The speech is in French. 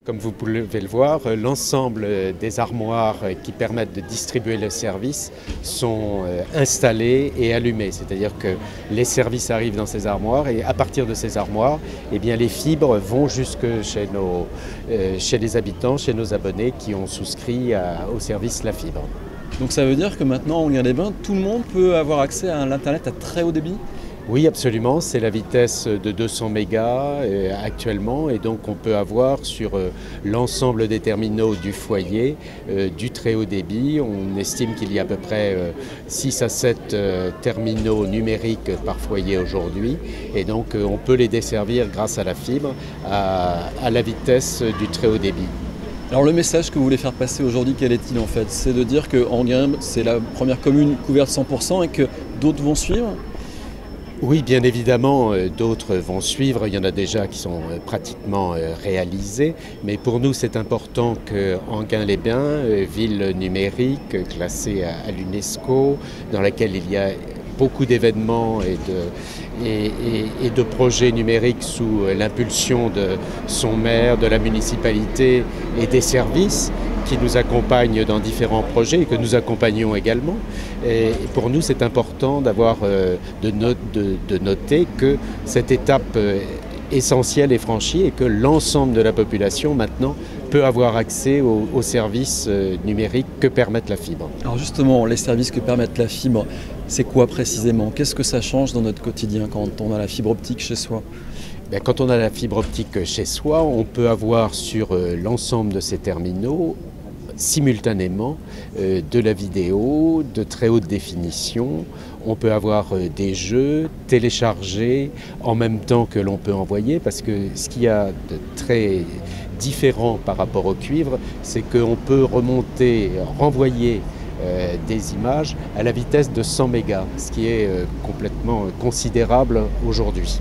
Comme vous pouvez le voir, l'ensemble des armoires qui permettent de distribuer le service sont installées et allumées. C'est-à-dire que les services arrivent dans ces armoires et à partir de ces armoires, eh bien, les fibres vont jusque chez les habitants, chez nos abonnés qui ont souscrit au service La Fibre. Donc ça veut dire que maintenant, en Anguin-les-Bains, tout le monde peut avoir accès à l'Internet à très haut débit? Oui, absolument. C'est la vitesse de 200 mégas actuellement et donc on peut avoir sur l'ensemble des terminaux du foyer du très haut débit. On estime qu'il y a à peu près 6 à 7 terminaux numériques par foyer aujourd'hui et donc on peut les desservir grâce à la fibre à la vitesse du très haut débit. Alors le message que vous voulez faire passer aujourd'hui, quel est-il en fait? C'est de dire qu'Anguin, c'est la première commune couverte 100% et que d'autres vont suivre? Oui, bien évidemment, d'autres vont suivre. Il y en a déjà qui sont pratiquement réalisés. Mais pour nous, c'est important qu'Anguin-les-Bains, ville numérique classée à l'UNESCO, dans laquelle il y a beaucoup d'événements et de projets numériques sous l'impulsion de son maire, de la municipalité et des services qui nous accompagnent dans différents projets et que nous accompagnons également. Et pour nous, c'est important de noter que cette étape essentielle est franchie et que l'ensemble de la population maintenant peut avoir accès aux services numériques que permettent la fibre. Alors justement, les services que permettent la fibre, c'est quoi précisément? Qu'est-ce que ça change dans notre quotidien quand on a la fibre optique chez soi? Quand on a la fibre optique chez soi, on peut avoir sur l'ensemble de ces terminaux simultanément de la vidéo de très haute définition. On peut avoir des jeux téléchargés en même temps que l'on peut envoyer, parce que ce qu'il y a de très différent par rapport au cuivre, c'est qu'on peut renvoyer des images à la vitesse de 100 mégas, ce qui est complètement considérable aujourd'hui.